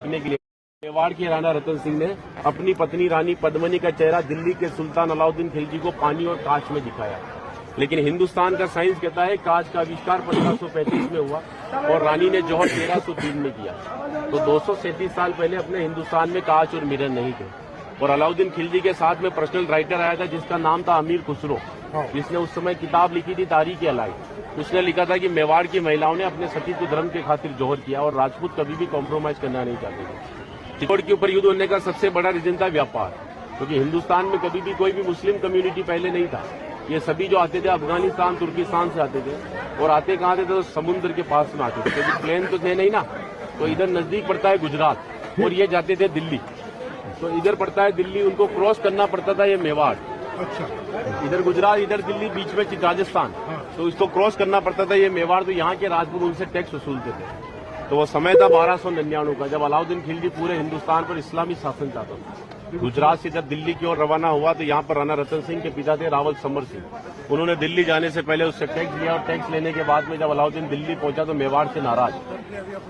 झुकने के लिए। मेवाड़ के राणा रतन सिंह ने अपनी पत्नी रानी पद्मिनी का चेहरा दिल्ली के सुल्तान अलाउद्दीन खिलजी को पानी और कांच में दिखाया, लेकिन हिंदुस्तान का साइंस कहता है कांच का आविष्कार 1535 में हुआ और रानी ने जौहर 1303 में किया। तो 237 साल पहले अपने हिंदुस्तान में कांच और मिरर नहीं थे। और अलाउद्दीन खिलजी के साथ में पर्सनल राइटर आया था जिसका नाम था अमीर खुसरो, जिसने उस समय किताब लिखी थी तारीख-ए-अलाई। उसने लिखा था कि मेवाड़ की महिलाओं ने अपने सतीत्व धर्म के खातिर जौहर किया और राजपूत कभी भी कॉम्प्रोमाइज करना नहीं चाहते थे। चित्तौड़ के ऊपर युद्ध होने का सबसे बड़ा रीजन था व्यापार, क्योंकि हिंदुस्तान में कभी भी कोई भी मुस्लिम कम्युनिटी पहले नहीं था। ये सभी जो आते थे अफगानिस्तान तुर्किस्तान से आते थे, और आते कहाँ थे तो समुद्र के पास में आते थे, क्योंकि प्लेन तो थे नहीं ना। तो इधर नजदीक पड़ता है गुजरात और ये जाते थे दिल्ली, तो इधर पड़ता है दिल्ली, उनको क्रॉस करना पड़ता था ये मेवाड़। अच्छा, इधर गुजरात इधर दिल्ली बीच में राजस्थान, तो इसको क्रॉस करना पड़ता था ये मेवाड़। तो यहाँ के राजपूत उनसे टैक्स वसूलते थे। तो वो समय था 1299 का, जब अलाउद्दीन खिलजी पूरे हिंदुस्तान पर इस्लामी शासन चाहता था। गुजरात से जब दिल्ली की ओर रवाना हुआ तो यहाँ पर राणा रतन सिंह के पिता थे रावल समर सिंह। उन्होंने दिल्ली जाने से पहले उससे टैक्स लिया और टैक्स लेने के बाद में जब अलाउद्दीन दिल्ली पहुंचा तो मेवाड़ से नाराज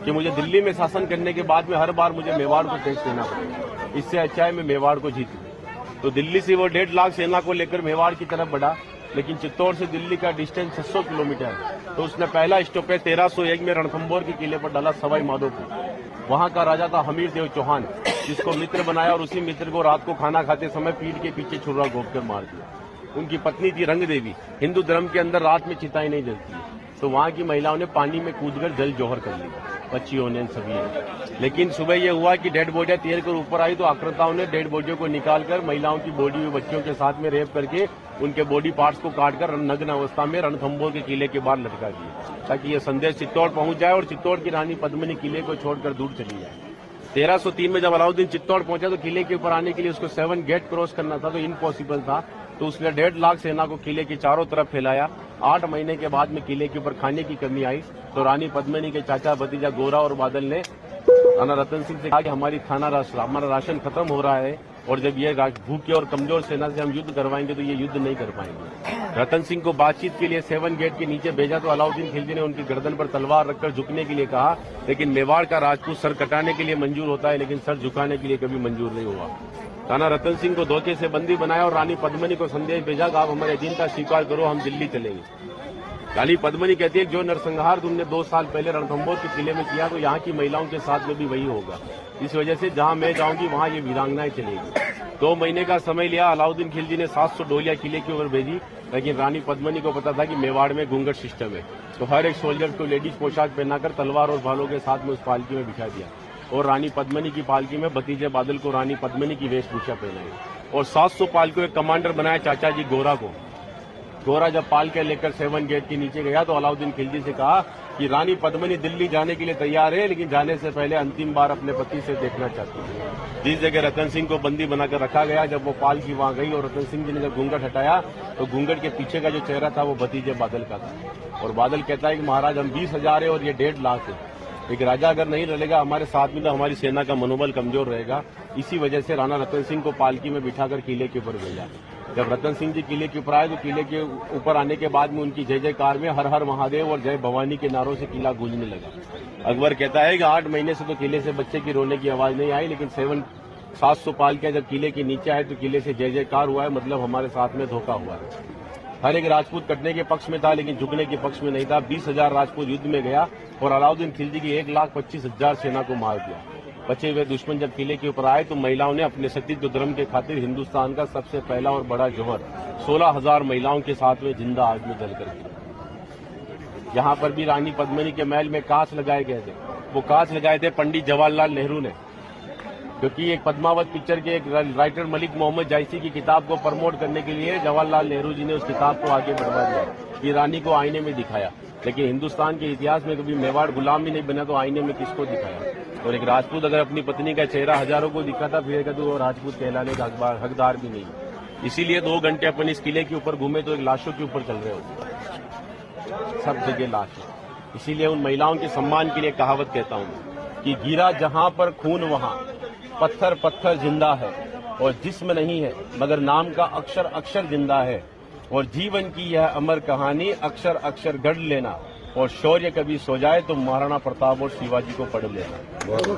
कि मुझे दिल्ली में शासन करने के बाद में हर बार मुझे मेवाड़ को टैक्स देना पड़ेगा, इससे अच्छा है मैं मेवाड़ को जीत लूं। तो दिल्ली से वो 1.5 लाख सेना को लेकर मेवाड़ की तरफ बढ़ा, लेकिन चित्तौड़ से दिल्ली का डिस्टेंस 600 किलोमीटर है। तो उसने पहला स्टॉपेज 1301 में रणथंभौर के किले पर डाला, सवाई माधोपुर। वहां का राजा था हमीर देव चौहान, जिसको मित्र बनाया और उसी मित्र को रात को खाना खाते समय पीठ के पीछे छुरा घोंपकर मार दिया। उनकी पत्नी थी रंग देवी। हिंदू धर्म के अंदर रात में चिताएं नहीं जलती है, तो वहां की महिलाओं ने पानी में कूदकर जल जौहर कर ली, बच्चियों ने सभी ने। लेकिन सुबह यह हुआ कि डेड बॉडियां तैर कर ऊपर आई तो आक्रांताओं ने डेड बॉडियों को निकालकर महिलाओं की बॉडी में बच्चियों के साथ में रेप करके उनके बॉडी पार्ट्स को काटकर नग्न अवस्था में रणथंभौर के किले के बाहर लटका दिए, ताकि यह संदेश चित्तौड़ पहुंच जाए और चित्तौड़ की रानी पद्मिनी किले को छोड़कर दूर चली जाए। 1303 में जब अलाउद्दीन चित्तौड़ पहुंचा तो किले के ऊपर आने के लिए उसको 7 गेट क्रॉस करना था, तो इम्पॉसिबल था। तो उसने 1.5 लाख सेना को किले के चारों तरफ फैलाया। 8 महीने के बाद में किले के ऊपर खाने की कमी आई तो रानी पद्मिनी के चाचा भतीजा गोरा और बादल ने राणा रतन सिंह से कहा कि हमारा राशन खत्म हो रहा है और जब ये भूखे और कमजोर सेना से हम युद्ध करवाएंगे तो ये युद्ध नहीं कर पाएंगे। रतन सिंह को बातचीत के लिए 7 गेट के नीचे भेजा तो अलाउद्दीन खिलजी ने उनकी गर्दन पर तलवार रखकर झुकने के लिए कहा, लेकिन मेवाड़ का राजपूत सर कटाने के लिए मंजूर होता है लेकिन सर झुकाने के लिए कभी मंजूर नहीं हुआ। राणा रतन सिंह को धोखे से बंदी बनाया और रानी पद्मिनी को संदेश भेजा कि आप हमारे अधीनता स्वीकार करो, हम दिल्ली चलेंगे। रानी पद्मिनी कहती है जो नरसंहार तुमने 2 साल पहले रणथंभौर के किले में किया तो यहाँ की महिलाओं के साथ में भी वही होगा। इस वजह से जहाँ मैं जाऊंगी वहाँ ये वीरांगनाएं चलेगी। 2 महीने का समय लिया। अलाउद्दीन खिलजी ने 700 डोलियां किले की ओर भेजी, लेकिन रानी पद्मिनी को पता था कि मेवाड़ में घूंघट सिस्टम है, तो हर एक सोल्जर को लेडीज पोशाक पहनाकर तलवार और भालों के साथ में उस पालकी में बिठा दिया और रानी पद्मिनी की पालकी में भतीजे बादल को रानी पद्मिनी की वेशभूषा पहनाई और 700 पालकियों के कमांडर बनाया चाचा जी गोरा को। गोरा जब पालके लेकर 7 गेट के नीचे गया तो अलाउद्दीन खिलजी से कहा कि रानी पद्मिनी दिल्ली जाने के लिए तैयार है, लेकिन जाने से पहले अंतिम बार अपने पति से देखना चाहती है। जिस जगह रतन सिंह को बंदी बनाकर रखा गया, जब वो पालकी वहां गई और रतन सिंह जी ने जब घूंघट हटाया तो घूंघट के पीछे का जो चेहरा था वो भतीजे बादल का था। और बादल कहता है कि महाराज हम 20,000 है और ये 1.5 लाख है, एक राजा अगर नहीं रहेगा हमारे साथ में तो हमारी सेना का मनोबल कमजोर रहेगा। इसी वजह से राणा रतन सिंह को पालकी में बिठाकर किले के ऊपर भेजा। जब रतन सिंह जी किले के ऊपर आए तो किले के ऊपर आने के बाद में उनकी जय जयकार में हर हर महादेव और जय भवानी के नारों से किला गूंजने लगा। अकबर कहता है कि 8 महीने से तो किले से बच्चे की रोने की आवाज नहीं आई, लेकिन 700 पालकियां जब किले के नीचे आए तो किले से जय जयकार हुआ है, मतलब हमारे साथ में धोखा हुआ है। हर एक राजपूत कटने के पक्ष में था लेकिन झुकने के पक्ष में नहीं था। 20,000 राजपूत युद्ध में गया और अलाउद्दीन खिलजी की 1,25,000 सेना को मार दिया। बचे हुए दुश्मन जब किले के ऊपर आए तो महिलाओं ने अपने सतीत्व धर्म के खातिर हिंदुस्तान का सबसे पहला और बड़ा जौहर 16,000 महिलाओं के साथ में जिंदा आग में जलकर किया। यहाँ पर भी रानी पद्मिनी के महल में कांच लगाए गए थे। वो कांच लगाए थे पंडित जवाहरलाल नेहरू ने, क्योंकि एक पद्मावत पिक्चर के एक राइटर मलिक मोहम्मद जायसी की किताब को प्रमोट करने के लिए जवाहरलाल नेहरू जी ने उस किताब को आगे बढ़वा दिया, ये रानी को आईने में दिखाया। लेकिन हिंदुस्तान के इतिहास में कभी मेवाड़ गुलाम भी नहीं बना तो आईने में किसको दिखाया। और एक राजपूत अगर अपनी पत्नी का चेहरा हजारों को दिखाता फिर तो वो राजपूत कहलाने का हकदार भी नहीं। इसीलिए 2 घंटे अपन इस किले के ऊपर घूमे तो एक लाशों के ऊपर चल रहे होते, सब जगह लाश है। इसीलिए उन महिलाओं के सम्मान के लिए कहावत कहता हूँ कि गिरा जहां पर खून वहां पत्थर पत्थर जिंदा है और जिस्म नहीं है मगर नाम का अक्षर अक्षर जिंदा है। और जीवन की यह अमर कहानी अक्षर अक्षर गढ़ लेना और शौर्य कभी सो जाए तो महाराणा प्रताप और शिवाजी को पढ़ लेना।